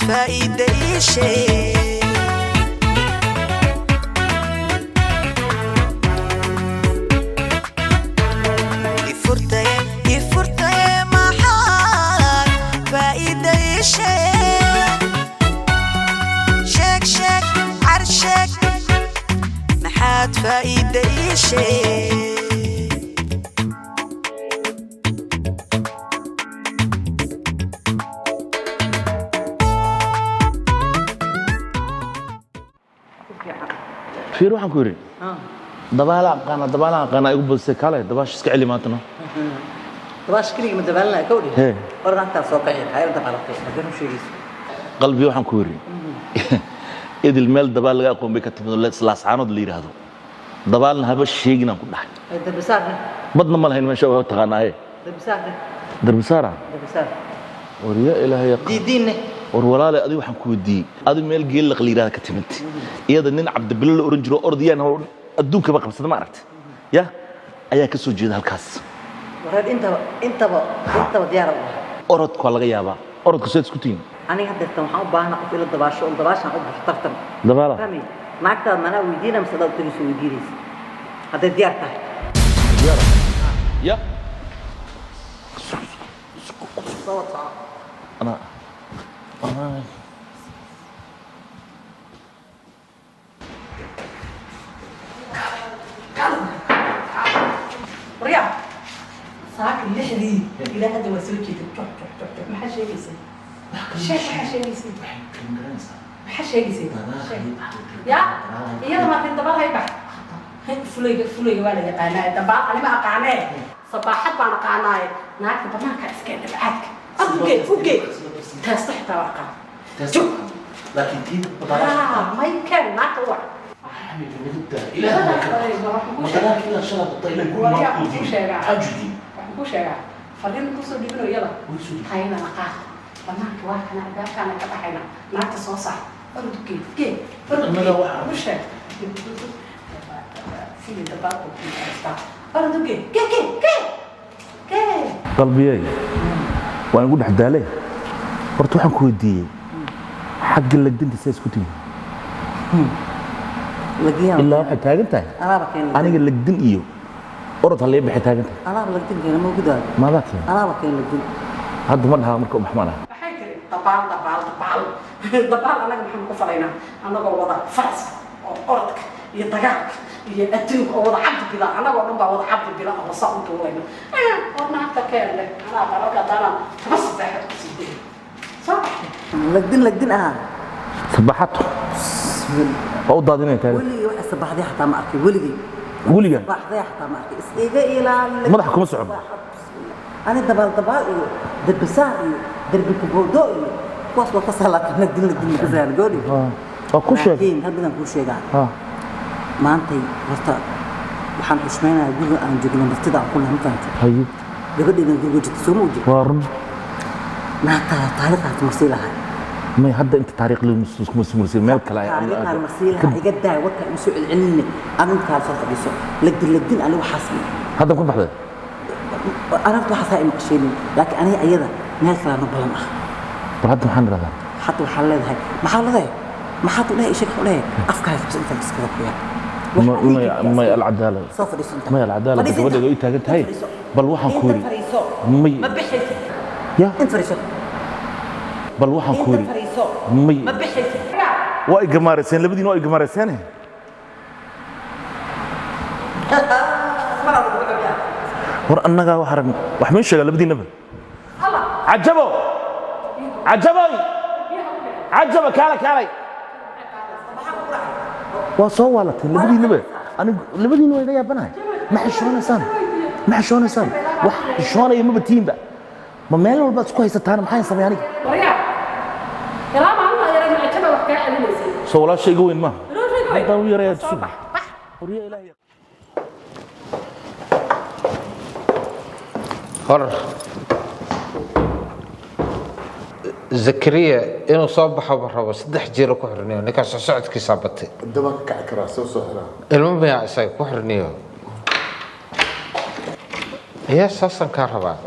فايدة شيء يفرتي محال فايدة شيء شك عرشك محاد فايدة شيء في روحان كوري دبالا قانا يقول بس كاله دباش اسكعلي ماتنا دباش كلي ما دبالنا كوري هي ورنتا سوقي هاي دبالتي ما دون شيء قلبي روحان كوري إذا المال دبال لقى قوم بكتب الله سلاسعانود اللي يرهدو دبالنا هبش شيءنا كلها دربسار بدنا مال هين ما شاء الله تغنى هي دربسارة وريا إلهي دينه ورولالي أدي وحن كودي أدي مال جيل قليلا كتمت إذا نين عبد بالله أورنجرو أرديان هو الدون كبقى بس ما عرفت يا أيا كسو جيد هالكاس وهذا أنت وديار الله أرد كوالا غيابا أرد كسيد سكوتين أنا هذا تمحى بانا قفل الدباش أنا أبغى دبالا فهمي معك ترى منا ويدينا مسدود تريسو ويديريس هذا ديارته يا صوت أنا رياض صاك اللحدي إلى هذا وسوكي ما حد شيء يصير شيء ما حد شيء يصير ما حد شيء يصير يا يلا ما في دبر هاي بعد فلوي ولا يقانا دبر أنا ما أقانا صباحات ما أقانا ناك بما كأسكت بعدك أوكي تصح توقع لكن تيجي ما يمكن ناك هو حبيبي بنبدا الى مثلا كذا شرب الطيله يقول ما اجدي وشجع فلين توصل دي منو يلا هاينا نقاط بناك واحد انا ده كان كده هاينا ناك تصوصع فرد كيف انا واحد وش في دبابة فرد كيف قلبي وانا اقول حد عليه برت waxaan ku weydiiyay xagga lagdinta says ku timi لقيها ilaa waxa taagan tahay aniga lagdin iyo orod halay bixi taagan tahay أنا بلقتين كنا موجودة ما ذاك أنا بكين لقتين hadda ma dhaha marka maxmana حيكري طبال أنا محمد كفرينا أنا وضع فرس أردك يدقاك يأتيك وضع عبد بلا أنا وضع عبد بلا الله صعب طولنا أنا حتى كان لك أنا بروك أنا تبص بحد كسيدي صح لقتين sabaxato oo daadinay tahay ولي واحد صباح دي حتى ما أكل ولي waliga صباح دي حتى ما أكل إسئلة إلى madax kuma socdo أنا دبال دربسار درب كبودو وصل تصلت لقتين كذا قولي waa ku sheeg لكن هل بدنا نقول شيء ha ما أنت وقت waxaan xusmeynaa guriga aan joogno martida aan ku lahayn faanta haye gabadheena guriga jirta soo muuji waa run taariikhdaas marsi lahay may hadda inta taariikh loo musmuusin meel kale ay taariikhdaas marsi lahay iga daa warka in soo celcelinne adan ka soo fadhiso lagdin anigu xasbi hadda ku baxday أنا أبغى حسائل مقشين لكن أنا أيضا ناس لا نبلم أخ. وحتى محل هذا. حتى محل هاي محل هاي ما حطوا له شيء حوله أفكار بس أنت بس كذا فيها. ما العدالة. صفر يسنت. ما العدالة. بدأ يقول تاجت هاي. بل وحن كوري. ما بحث. يا. أنت فريسو. بل وحن كوري. ما بحث. واي جمارة سنة لبدين واي جمارة سنة. ور أنك وحرم وحمين شغل لبدين نبل عجبوا عجبوا كالي وصوالت لبدين نبل أنا لبدين وين يا بناي ما حشونا سان وحشونا يوم بتيم بقى ما ماله بس كويس تانا ما حينسى يعني كلام الله يا رجل عجبوا وحكاية علينا سوالات شيء قوي ما هذا ويا ريال سوبر وريا إلهي هر زكريا إنه صباح برا صدق جيرو كحرنيو نكاس سعد كيسابتي دمك كعكرا سو سهرة المهم يا عساي كحرنيو هي أساسا كهرباء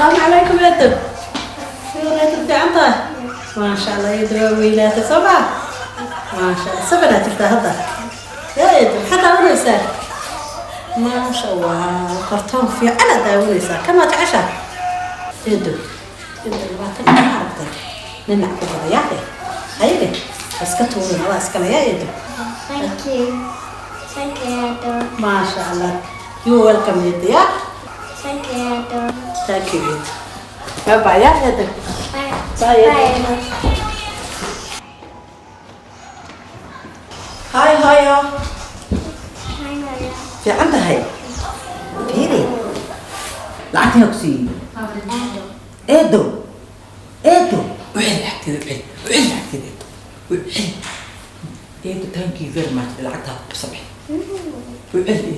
السلام عليكم يا دب شو تبدي عنطه ما شاء الله يدوي ويلات صبا ما شاء الله سبنا تفتهضر يا دب حتى ونسا ما شاء الله قرطان في أنا داونسا كما تعشى يا دب ما عرفتك نمع كبر يا أخي هيك بس كتبوا من الله اسكنا يا دب Thank you. Thank you. ما شاء الله you welcome يا دب Thank you. thank you باي باي يا دب Bye. باي هاي هاي Hi, Maya. في عندها هاي فيري لعتي نفسي ايدو وعلي حكي وعلي ايدو ثانك يو فيري ماتش لعتها بصبح وعلي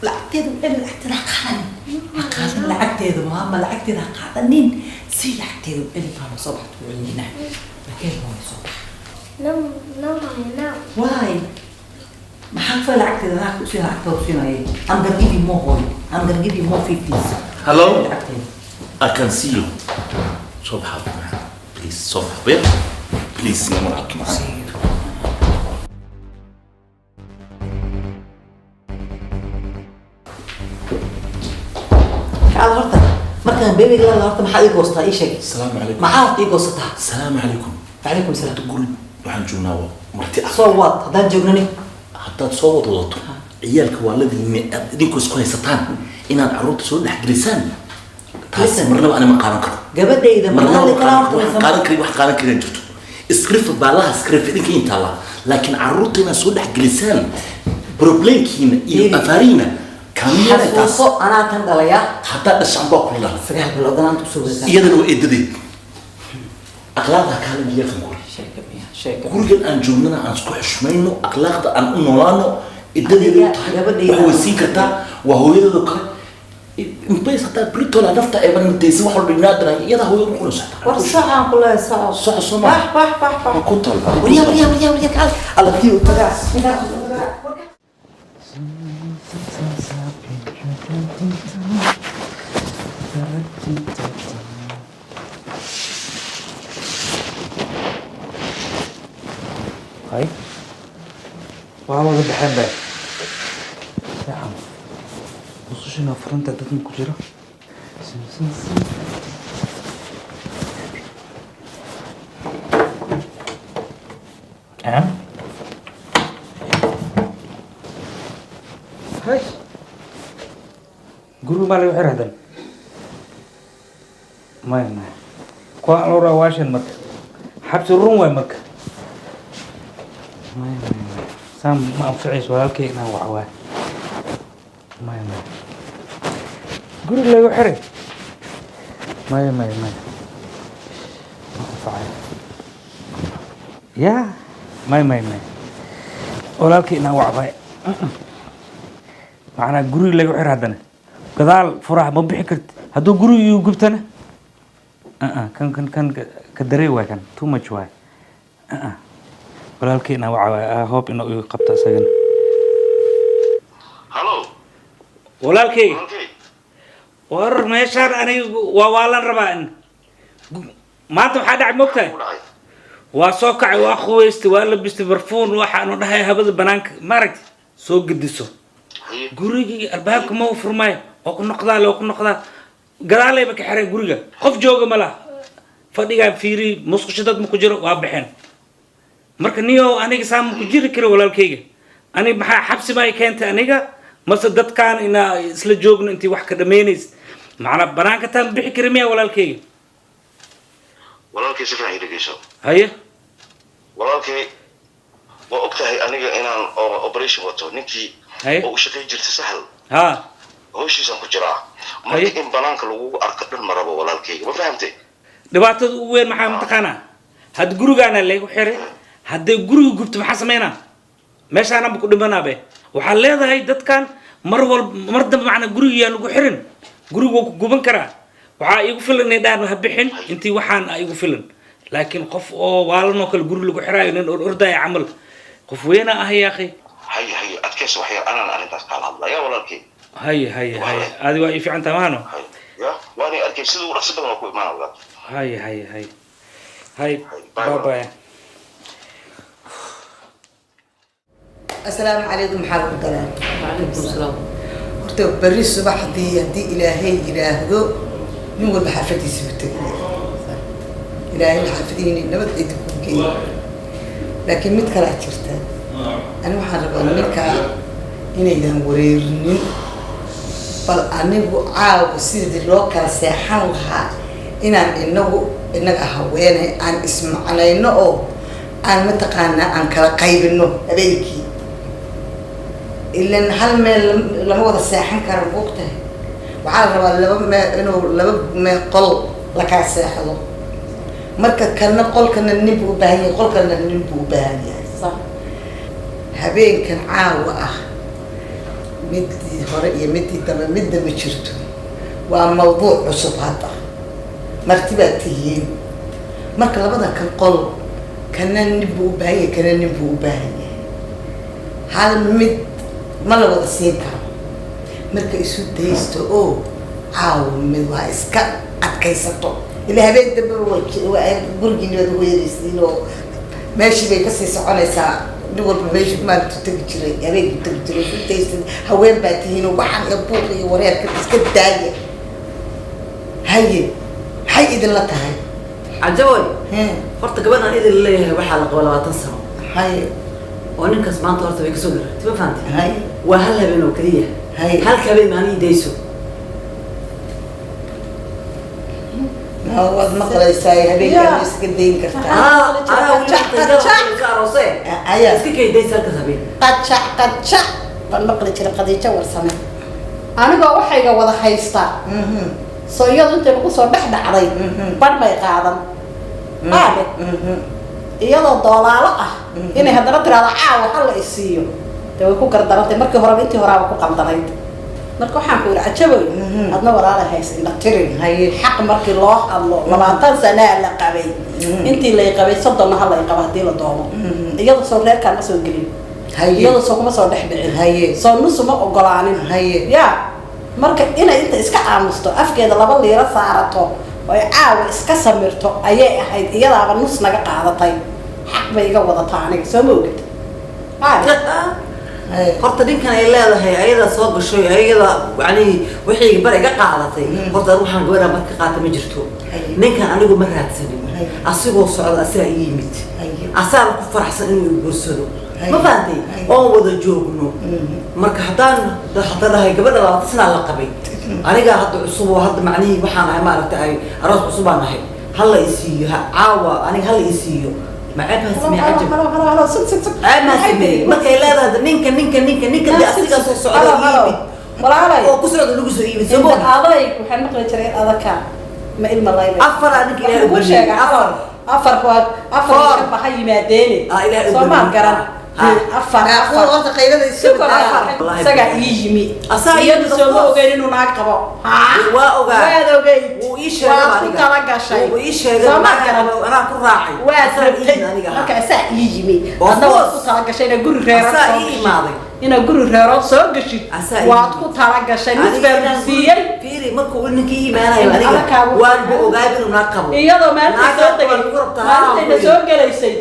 لعتيدو لعتي قادن لعتيدو ماما لعتي قادنين سي لعتيدو اللي كانوا صبحت وعلينا مكان هو صبح No, Maya, no. واي ما حنفع لعتي ذاك وسي لعتي وسينا ايه I'm gonna give you more honey I'm gonna give you more 50s Hello? لعتي I can see you. صبح please صبح where? Please no more please. تعال هرتا مركان بيبي قال هرتا ما حد يقوسطها اي شيء السلام عليكم. ما عارف يقوسطها السلام عليكم. وعليكم السلام تقول waxaan joognaa marti ah صوت هذا جوجنني haddaad soo wada wadato ciyaalka waaladiinni aad idinku isku haysataan inaad carruurta soo dhex gelisaan taas marnaba ani ma qaadan karo gabadhayda ma marnaba hadli karaa wax qaadan kari wax qaadan karin jirto script baalaha script idinka inta la laakiin carruurta inaad soo dhex gelisaan problemkiina iyo afaariina kamiyada taas xasuuso anaa tan dhalaya haddaad dhashaan baa kula dhala sagaal bilood anaan u soo wadataa iyadana waa eedadeed akhlaaqda kaalin yeelkan guri gurigan aan joognana aan isku xushmayno akhlaaqda aan u noolaano idadeedu tahay wax way siin kartaa waa hooyadeedu kale inbays hataa britola nafta ay banantaysa wax walba inaadana iyada hooyo ku qulsata war saxan kula saxo sax soma bah ku tal wariya kal alla tii tagaa هاي والله بحب يا عم بصوا شنو فرنت ادتني كجرا هاي قولوا مالي وحر هذا ما يمنع كوا لورا واشن مك حبس الروم وين مك ما سام ما أنفعش ولا الكيك نوع عواه ما قول له يحرق ما ما أنفعش يا ما ولا الكيك نوع عواه معنا قولي له يحرق هذا كذا فرح ما بيحكرت هذا قولي يجبتنا كان كدري وكان تو ماتش واي walaalkeena waa hope inuu igu qabto asagana hello walaalkay war meeshaan aniga waa lan rabaa maanta waxa dhacay moogtahay waa soo kacay waa quweystay waa la bistay barfuun waxaanu dhahay habada banaanka marag soo gediso gurigii albaabka ma furmay oo ku noqdaa gadaalay ka xiray guriga qof jooga ma laha fadhiga fiiri musqashadad ma ku jiro waa bixin marka niyo aniga saam ku jiri karo walaalkayga aniga maxaa xabsi ma ay keentay aniga mase dadkaan ina isla joogno intii wax ka dhameeynaysa macna banaanka taan bixi kari miya walaalkayga walaalkay si fiican dhegeyso haye walaalkay waa ogtahay aniga inaan operation wato ninkii oo u shaqeyn jirtay sahal ha howshiisan ku jiraa marka in banaanka lagu arko dhan marabo walaalkayga ma fahamtay dhibaatada ugu weyn maxaa mataqaanaa had gurigaana lagu xiray hadday guriga gubto maxaa sameynaa meeshaana ku dhimanaabe waxaa leedahay dadkan mar dambe macna guriga lagu xirin guriga ku guban karaa waxaa igu filan inay dhaan ha bixin intii waxaan igu filan laakiin qof oo waalanoo kale guriga lagu xiraayo nin ordaya camal qof weyna ah yaa akhi hay adkayso waxyar anaan arrintaas kala hadlaya walaalkay hay adi waa ii fiican tahay maano يا وأنا أركب سيدو ورخص بدل ما أكون معنا ولا هاي بابا السلام عليكم حالكم كلام. وعليكم السلام. قلت بري الصباح دي إلهي إلهه نقول بحرفتي سبتك إلهي بحرفتي نبت إتكوكي لكن متكرع جرتا أنا محرق منك إن إذا وريرني بل أنا عاو سيد اللوكا ساحان وها إنك هويني عن اسم على إنه أنا متقانا عن كلا قيب إنه أبيكي إلا هل ما لما هو الساحن كان وقته وعلى لما ما قل لك الساحل مركز كان قل كان النبو باهي قل كان النبو باهي صح هبين كان عاوة مدي هرقية مدي تمام مدي بشرته وموضوع عصب هذا مرتباتين مركز لبدا كان قل كان النبو باهي كان النبو باهي هذا مد ما لو وضع سين كان مركا يسود ديستو أو عاو من وها إسكا أتكيساتو اللي هبيت دبر وبرجين يدو يريسينو ماشي بيكسي سعوني سا نقول بماشي ما تتجري هبيت تتجري في ديستو هوين باتينو وحن يبوقي وريات كتسكت داية هاي إذن لا تهاي عجول فرط قبلنا إذن اللي وحالق ولا تنسى هاي وننكس ما انت بيك سوغر تبا فهمتي هاي وهلا بينو كليه هاي هل كبي ماني ديسو هو ما قال يساي هبين كان يسكدين كرتا انا ولي كاروسي ايا اسكي كاي ديسال كسبين قد فالمقلة جرى قضية ورسمة أنا قا وحيقا وضا حيستا صياد أنت بقصة بحدة علي بربا يقاعدا قابل iyadoo doolaalo ah inay haddana tiraado caawa hal la isiiyo way ku gardarantay markii hore intii horaaba ku qaldanayd marka waxaan ku yiri cajaboy adna walaala haysan la tirin hay xaq markii loo hadlo 20 sano la qabay intii la qabay 30 hal la qabay hadii la doono iyadoo soo reerka ma soo gelin hay iyadoo soo kuma soo dhaxbicin hay soo nus ma ogolaanin hay ya marka inay inta iska aamusto afkeeda laba liira saarato way caawa iska samirto ayay ahayd iyadaaba nus naga qaadatay xaq bay iga wadataa aniga soo moogid horta ninkan ay leedahay ayada soo gashay ayada yani wixii bar iga qaadatay horta ruuxan gabadha marka qaata ma jirto ninkan anigu ma raadsanin asigoo socda asaa yimid asaa ku faraxsan inuu guursado ma faantay oo wada joogno marka hadaan dhahay gabadha la tasnaa la qabay aniga hadda cusub oo hadda macnihii waxaan ahay maaragtay aroos cusub aan ahay hal la isiiyo caawa aniga hal la isiiyo معبها سمي عجب هلا صدق معبها سمي ما كان لا هذا نينك دي أصيغة السعودية ولا علي أو كسر هذا لوجس يبي سبوع عليك وحنا نقول ترى هذا كان ما إلما الله يبارك أفر عنك إلى البرنامج أفر شبه حي ماديني إلى سوما كران أفر وقت قيلة السوق سجع يجمي أصايد سوما وغير إنه ناقبه وإيش سوما كران أنا أكون راعي marka asaa yijimi hadda waad ku tala gashay inaa guri reero soo gashid waad ku tala gashay nisbaa siiyay fiiri markuu ninkii iimaanayo aniga waan buu ogaay inuu naag qabo iyadoo maalinta soo tagay maalinta soo galaysay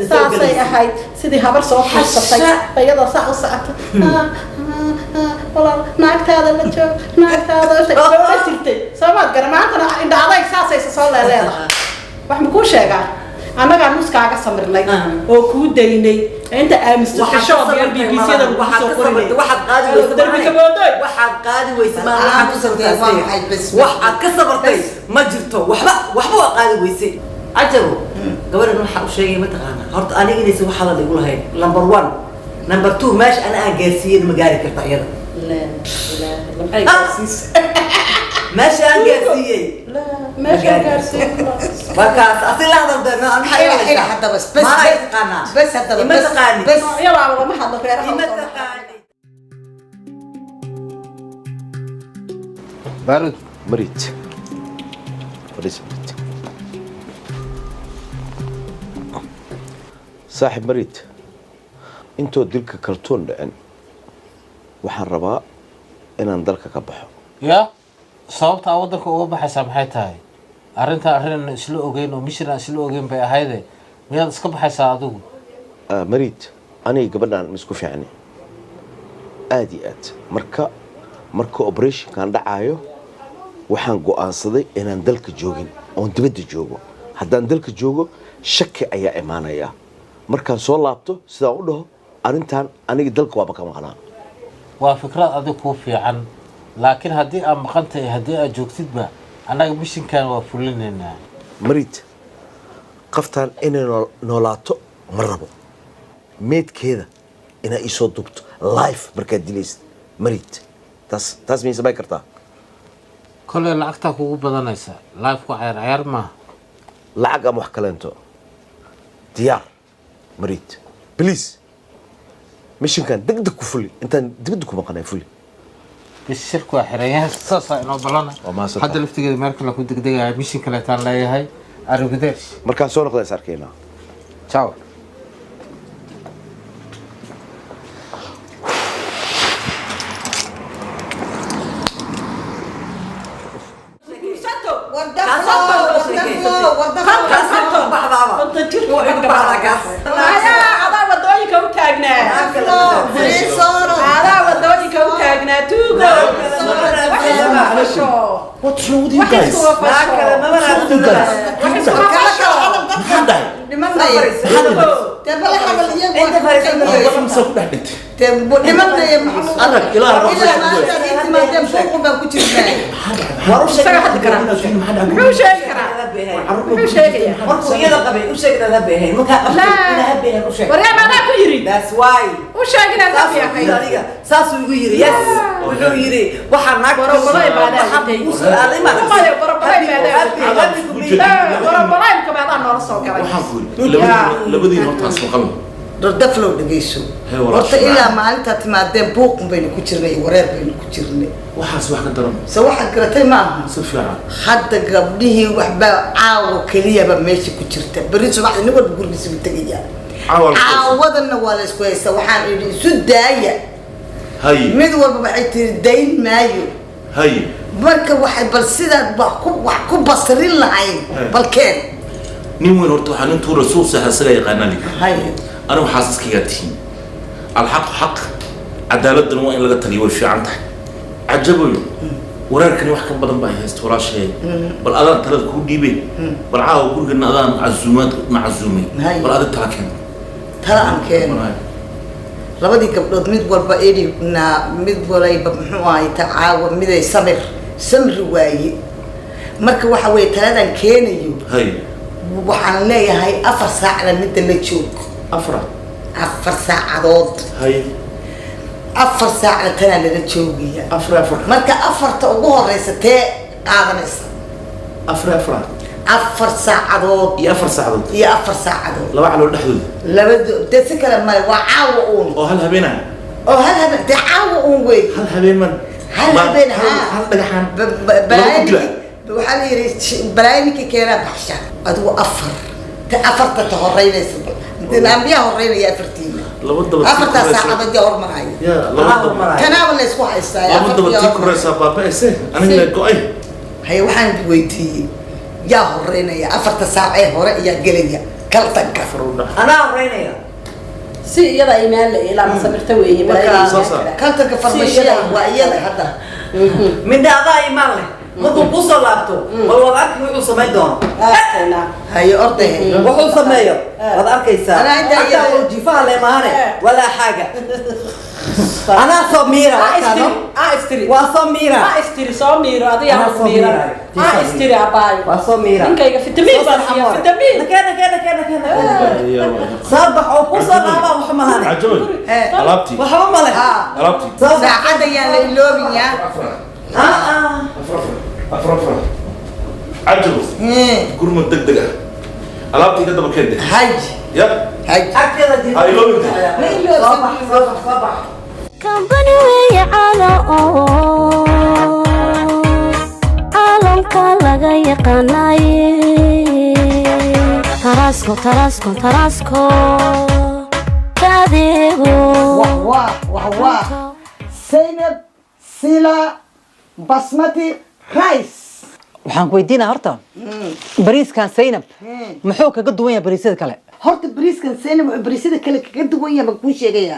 saasay ahayd sidii habar soo xasatay iyadoo saa u socota walaal naagtaada la joog naagtaada la jirtay soomaad garmaantana indhaaday saasay soo leeleedahay wax ma kuu sheegaa annagaa nuskaaga samirnay oo kuu daynay inta aamusto xishood iyo BBC-da lagu soo qorinay waxaad qaadi weysay waxaad ka sabartay ma jirto waxba waa qaadi weysay عجبوا قبل نروح وشيء ما تقانا هرت أنا إني سوى حلا اللي يقولها هاي نمبر 1 نمبر 2 ماش أنا جالسين مجاري كرتا يلا لا أي جالسيس ماشي أنا جالسين لا ماشي جالسين بكاس أصل هذا بدنا أنا حي حتى بس هذا ما تقاني بس يلا والله ما حد غير ما تقاني بارد مريت وليس مريت صاحب مريت انتو دلك كرتون لأن وحن رباء إن ندلك كبحو يا صوبت أودك وبحث سامحي تاي أرنتا أرن إسلو أوجين ومشينا إسلو أوجين بهايده مياد إسكب حس عدو مريت أنا قبلنا مسكوف يعني آديات مركا أوبريشن كان دعايو وحن قاصدي إن ندلك جوجين أو نتبدي جوجو حتى ندلك جوجو شك أي إيمانية يا مركا سول لابتو سأقوله أرنتان أنا دلك وابك معنا وفكرة أدو كوفي عن لكن هدي أم خنت هدي أجوكتيد با أنا مشين كان وفلنا مريت قفتان إن نولاتو مربو ميت كذا إن إيشو دكتو لايف بركة ديليست مريت تاس مين سباي كرتا كل العقتك هو بدنيسا لايف عيار ما لعقة محكلنتو ديار مريت بليز مشين كان دقدق فولي انت دقدق ما قناي فولي الشركة حرية صاصة إنه بلنا حد اللي افتقد مارك لو كنت دقيقة مشين كلا تان لا هاي أروقدرش مركان سو نقدر ساركينا تشاو What's wrong with you guys? labadii hortaas maqal daflo dhageyso horta ilaa maalinta timaadeen buuq baynu ku jirnay wareer baynu ku jirnay waxaas wax ka daran soo waxa garatay ma aha si fiican hadda gabdhihii waxba caawo kaliya ba meesha ku jirta bari subaxdii nin walba gurigiisa u tagaya caawadana waa la isku haysta waxaan idhi isu daaya hay mid walba waxay tiri dayn maayo hay marka waxay bal sidaad wax ku basrin lahayn balkeen nin weyn horta waxaan intuu rasuul saxasaga yaqaanani hay أنا وحاسس كياتين الحق حق عدالة دنوا إن لقى تليور في عنده عجبوا وراركني واحد بدن بقى يستورا شيء بل أذان ثلاث كود ديبي بل عاو كل جن أذان عزومات معزومي بل أذان تلاكين تلا كين لبدي قبل ميد بول بإيدي نا ميد بولاي بمحواي تعاون ميد سمر واي مركب وحوي ثلاثة كينيو هاي وحنا هاي أفر ساعة لمدة اللي تشوك أفر ساعة ضد هاي أفر ساعة تنا اللي تشوقية أفر مركا أفر تقوه رئيستي قاضنس أفر ساعة ضد يا أفر ساعة ضد يا أفر ساعة ضد لو على الحدود لا بد تسكر لما وعاوون هل هبينا تعاوون وين هل هبين من هل هبين هل دقحان وحالي براينك كيرا بحشا أدو أفر تهرين يسبل الأنبياء هرين يا فرتين أفر ساعة بدي أور معي يا تناول الأسبوع الساعة لابد بتذكر رئيس بابا إيه أنا اللي قايل هي وحنا بويتي يا هرين يا أفر ساعة هرين يا قليا كلتك أنا هرين يا سي يلا إيمان إلى ما سمعت وياه بلا كلتك فرمشيا وأيده حتى من ده إيمان مدو بوصل لابتو والوضعك هو سميدون هاي أرضه وحول سميو وضعك يسار أنا عندي حتى والجفاء اللي معنا ولا حاجة أنا صميرة استري وصميرة استري صميرة هذه أنا صميرة استري أباي وصميرة إنك يا فيتامين بس فيتامين كذا صبح وبوصل لابا وحملاني عجوي طلبتي وحملاني طلبتي ساعة يا اللوبي يا أفرفر عجب قرم الدقدقة ألعبتي كده بكده هاي يا هاي أكيد هاي لو صبح كمبني ويا عالم كلا يقناي تراسكو كذبوا واه سينب سيلا basmati rice waxaan ku weydiinaa horta bariiskan Zainab muxuu kaga duwan yahay bariisyada kale horta bariiskan Zainab wuxuu bariisyada kale kaga duwan yahay ku sheegaya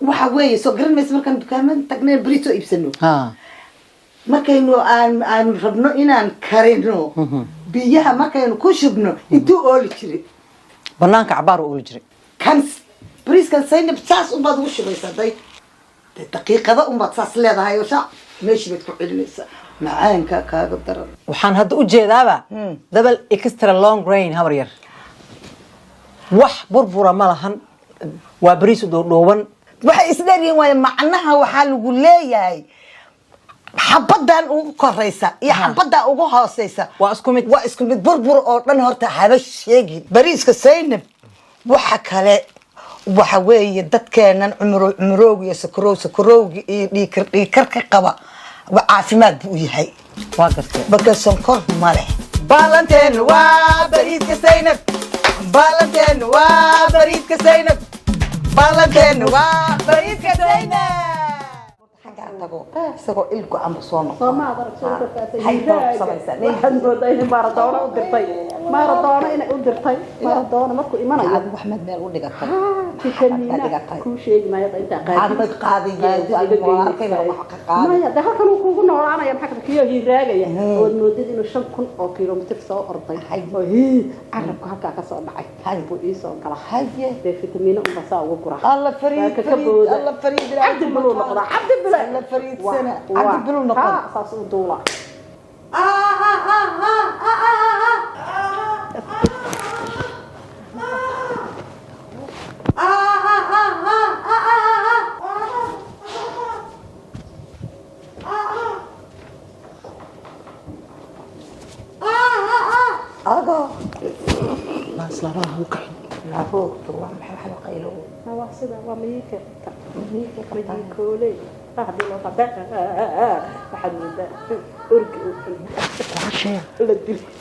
waxa weeye soo garan mayso markaan dukaamada tagnay bariis oo iibsano markaynu aan rabno inaan karino biyaha markaynu ku shubno intuu ooli jiray banaanka cabaar ooli jiray kan bariiskan Zainab saas u baad ugu shubaysaa daqiiqada u baad saas leedahay oo saa meeshii baad ku celinaysaa macaanka kaaga daran waxaan hadda u jeedaaba double extra long grain habar yar wax burbura ma lahan waa bariis dhooban waxa isleeyihiin waa macnaha waxa lagu leeyahay xabadan ugu koreysa iyo xabadan ugu hooseysa waa isku mid burbur oo dhan horta haba sheegi bariiska Zainab waxa kale waxa weeye dadkeenan cumroog iyo sakarowg iyo dhiikar ka qaba caafimaad buu yahay waa gartay marka sonkor male balanteen waa bariiska Zainab balanteen waa bariiska Zainab balanteen waa bariiska Zainab isagoo ilku amba soo noqo ma maradona inay u dirtay maradona markuu imanayo Axmed meel u dhigatay ku sheegi maayo inta qaadiyay da halkan uu kugu noolaanaya maxaa kiyo hiiraagaya oo moodid inuu 5,000 oo kiiloomitir soo orday oo carabku halka ka soo dhacay buu ii soo gala haye fitamiino u basaa ugu gura alla fariid alla fariid abdi biluu noqda abdi biluu alla fariid sana abdi biluu noqda saas u duula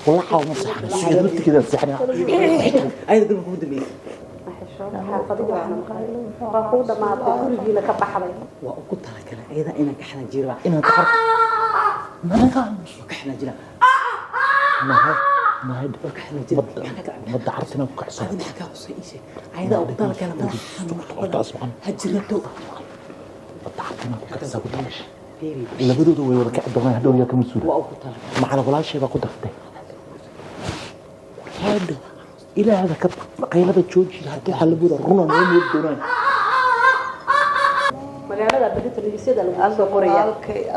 والله حاول مصح قلت كذا صحنا أيضا قبل كود مين باخودا ما تقولي لك بحري وقلت لك أيضا إنك إحنا جيران إنك تحرك ما نقام إحنا جيران ما هاد إحنا جيران ما دعرتنا وكعسان هذا حكى وصيشة أيضا قلت لك أنا ما هجرته ما دعرتنا وكعسان labadooda way wada kici doonaan hadhow yaa ka masuul macala walaashay baa ku dartay hadhow ilaahda ka qaylada jooji hadii xalabooda runa noo mood doonaan magaalada badita liisyada lagu soo qoraya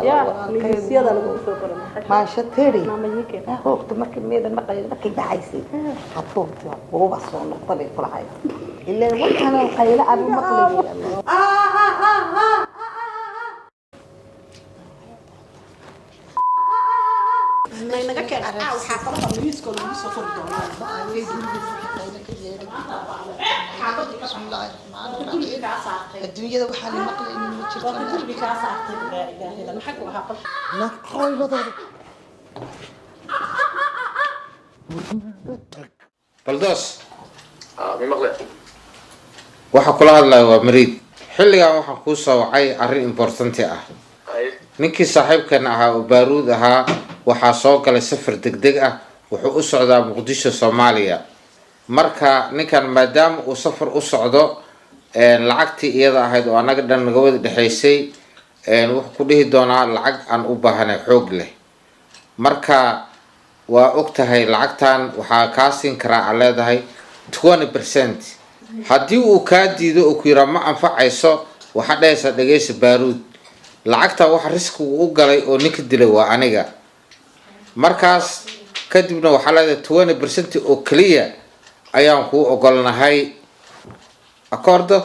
yaa liisyada lagu soo qoraya maasha tiri hoogta markii meedan markay dhacaysay hadoo waa soo noqday fulahay ilaa waxaan qayla abu maqlay naga keen waxa kala liiska lagu soo qori doonaa adduunyada waxaa la maqlay in ma jirto qalbi ka saartay ilaahayda maxaa ku ahaa la qoylada baldoos mi maqle waxa kula hadlaya waa mariid xilligan waxaan kuu soo wacay arrin importanti ah ninkii saaxiibkan ahaa oo baaruud ahaa waxaa soo galay safar degdeg ah wuxuu u socdaa muqdisho Soomaaliya marka ninkan maadaama uu safar u socdo lacagtii iyada ahayd oo anaga dhan naga wada dhaxaysay wuxuu ku dhihi doonaa lacag aan u baahanay xoog leh marka waa ogtahay lacagtan waxaa kaa siin karaa aan leedahay 20% haddii uu kaa diido oo ku yira ma anfacayso waxa dhaysa dhageysa baaruud lacagta waxa riskigu u galay oo ninka dilay waa aniga markaas kadibna waxa leedahay 20% oo kaliya ayaan ku ogolnahay accordo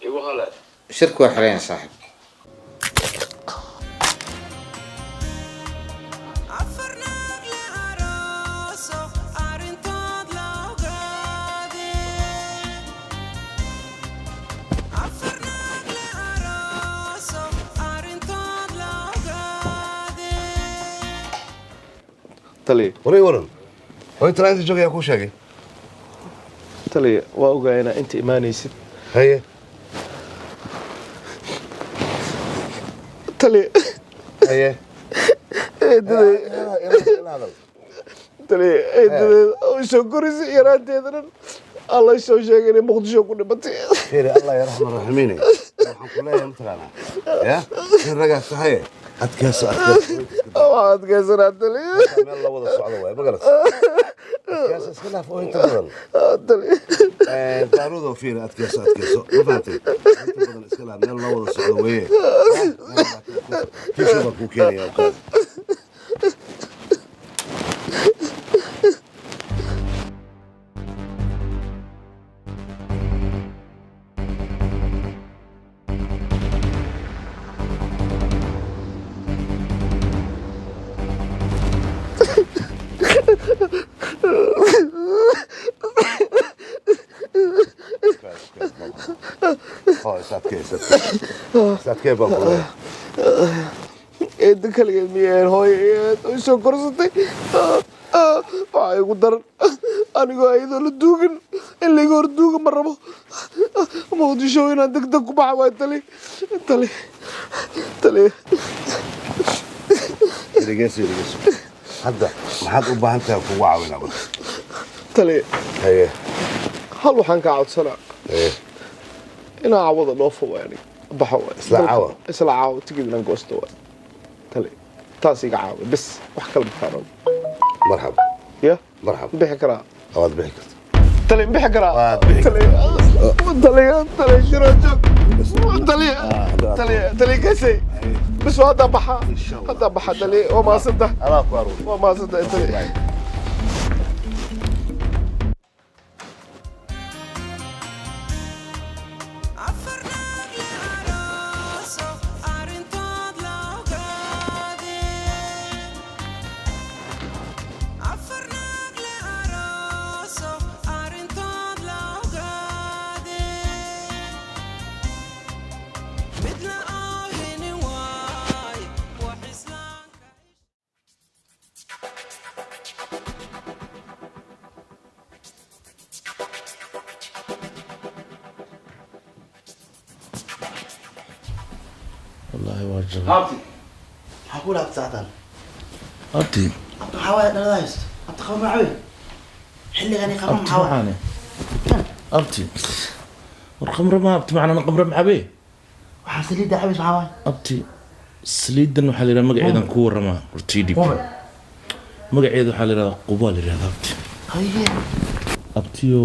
igu hala shirku waa xireen saaxiib taliya waray waran oo inta inta joogaya ku sheegay taliya waa ogaayna inta imaanaysid haye تلي ايه تلي وشو كرسي يرانتي هذا الله يسوي شيء يعني مقدشو كنا بتي خير الله يرحم الراحمين waxaan ku leeyahay mataqaana ya in raga tahay adkayso tali meel la wada socdo way magarat adkayso iska laaf oo inta badan tali daarudo fiir adkayso ma fahamtay inta badan iska laaf meel la wada socdo way kisho ku keenaya ساتكي بابا إنت كلمة مين هاي شو كرستي باي قدر أنا قاعد أقول دوغن اللي يقول دوغن مرة ما ودي شو هنا عندك دك بعوض تلي رجيسي هذا ما حد أبغى أنت كوعة وين أقول تلي هي هل وحنك عود سنة إنا عوض الوفو يعني بحوا إسلا عاو تجيب لنا قوستوا تلي تاسيق عاو بس وحكى البخارون مرحبا يا مرحبا بحكرا أواد بحكرا تلي بحكرا تلي شراجك تلي كيسي بس هذا بحا تلي وما صدق تلي والله واجب هابتي حقول هابتي ساعتين هابتي هابتي حاول أنا دايس هابتي خبر معوي حلي غني خبر معوي هابتي والخمرة ما هابتي معنا نقمر معبيه وحاسليد عبيس معوي هابتي سليدن waxaa la yiraahdaa magaceedan ku warama hortiidi magaceedu waxaa la yiraahdaa qubaal la yiraahdaa hapti haye abtiyo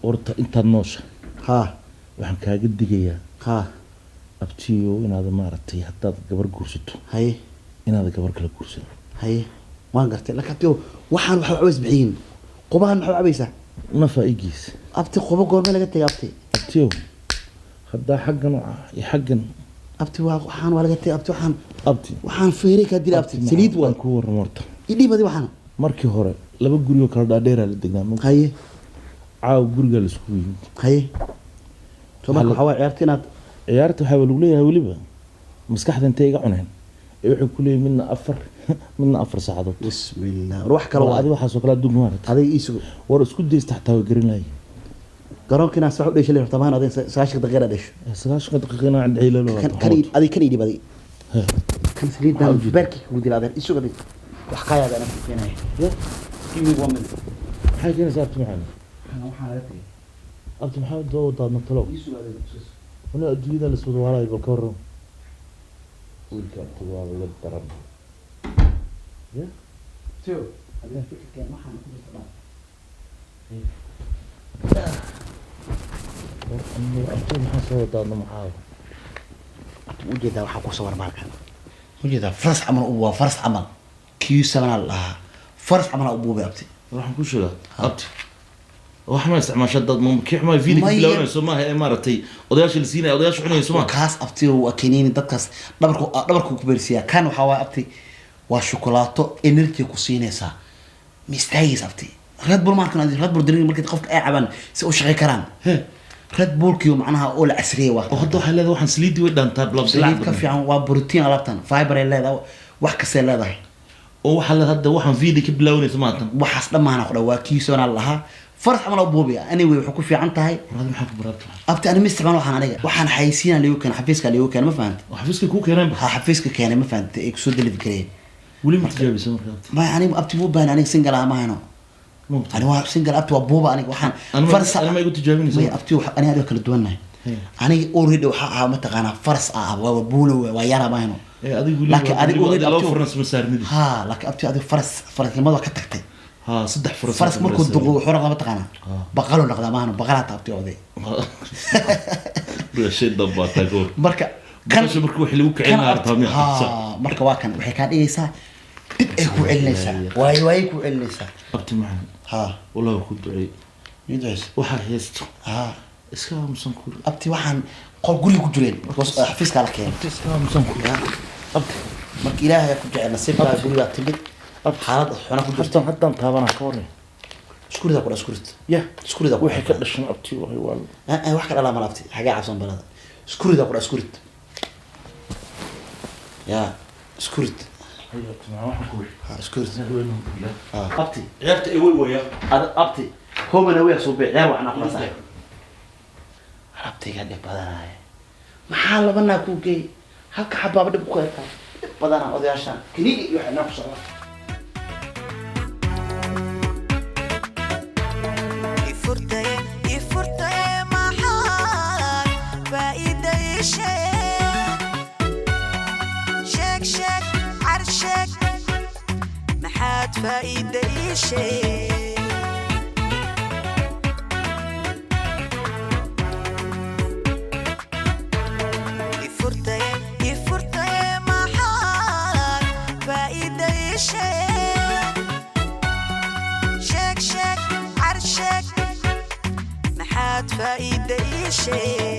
horta inta noosha waxaan kaaga digayaa abtiyo inaad maaragtay hadaad gabar guursato haye inaad gabar kala guursato haye waan gartay laka abtiyo waxaan waxa cabays bixiin qubahan waxa cabaysa nafaa'igiis abti quba goorma laga tagay abtiyo hadaa xaggan iyo xaggan abti waxaan waa laga tagay abti waxaan feeray ka dilay abti saliid waan ku warmarta idibadi waxaan markii hore laba guri oo kala dhaadheer la degnaa haye caaw guriga la isku yimid haye tobanka waxa ciyaartinaad ciyaarta waxa lagu leeyahay waliba maskaxda intee iga cuneen wuxuu ku leeyahay midna afar saacadood bismillah wax kale waa adiga waxa soo kala duub maarad adiga isugu war isku deeysta xataa garin laay garoonkiina sax u dheeshay leeyahay tamaan adin 9 daqiiqo dheesho 9 daqiiqo aan ciilalo kan idib adi kan saliidan barki ku dilaadeen isugu dib wax qaayada ana fiinay kimi woman xageena saabtu macana ana waxa la tagay abti maxaa doo daadna talo isugu adi wana adduunyada la soo waalay bal ka waran wiilka tuwaal la daran ya tio adiga fikirkeen waxaan ku jirtaa abti maxaa soo daadna maxaa وجد waxa ku sawir markan wajida faras amal oo faras amal kii sabana la faras amal oo buubay abti waxaan ku sheegaa abti waxa ma isticmaashay dad mumkin ma video bilowna Soomaaliya ay maartay odayaasha la siinay odayaasha xunay Soomaaliya kaas abti oo keenin dadkaas dhabarku ku beersiya kan waxa waa abti waa shukulaato energy ku siinaysa mistaayis abti Red Bull markan Red Bull drink markii qofka ay caban si uu shaqay karaan Red Bull kiyo macnaha oo la casriye waa oo hadda waxa leedahay waxaan saliid way dhantaa blood saliid ka fiican waa protein alabtan fiber ay leedahay wax ka see leedahay oo waxa la hadda waxaan video ka bilawnayso maanta waxaas dhamaana ku dhawaa kiisona laha فرس عمل أبوبي أنا وحكوا في عن تاعي هذا محك برابط أبتي أنا مستعمل وحنا عليه وحنا حيسين اللي كان حفيزك اللي كان ما فهمت وحفيزك كوك أنا حفيزك كان ما فهمت إكسود اللي فكرين وليه متجاوب سمر ما يعني أبتي مو بان أنا سنجل ما هنا أنا واحد سنجل أبتي وأبوبا أنا وحنا فرس أنا ما قلت تجاوبني ما أبتي أنا هذا كل دونا أنا أوريد وحقها متقنا فرس وبولو ويانا ما هنا لكن أنا أوريد أبتي فرس مسارني ها لكن أبتي هذا فرس الموضوع كتكتي ها صدح فرس مركو دقو حرقة متقنا بقالوا نقدا ما هنا بقالات أبتي وذي شيء ضبط تقول مركا كان مركو حلو كعينا رطامي ها مركا واكن وحي كان إيسا تبقى علنسا واي علنسا أبتي معنا ها والله كنت دعي يدعس وحا يستو ها اسكام سنكور أبتي وحن قول قولي كجرين بس حفيزك على كين أبتي اسكام سنكور أبتي مرك إلهي كجع نصيب لا قولي لا تبي حالات حنا كجرت حتى تابنا كوري شكرا ذا كل شكرت يا شكرا ذا وحي كدشن أبتي وهي وال واحد على ما أبتي حاجة عصام بلاد شكرا ذا كل شكرت يا شكرت هيا مع واحد كوي شكرت أبتي عرفت إيه ويا أبتي هو من ويا صوبي عيار وأنا خلاص أبتي قاعد يبادرنا محل بنا كوكي هك حباب دب كوي بدنا أودي عشان كنيجي يروح نفسه يفرتي محال فايدة شك عرشك محاد فايدة شيء يفرتي محال فايدة شك عرشك محاد فايدة شيء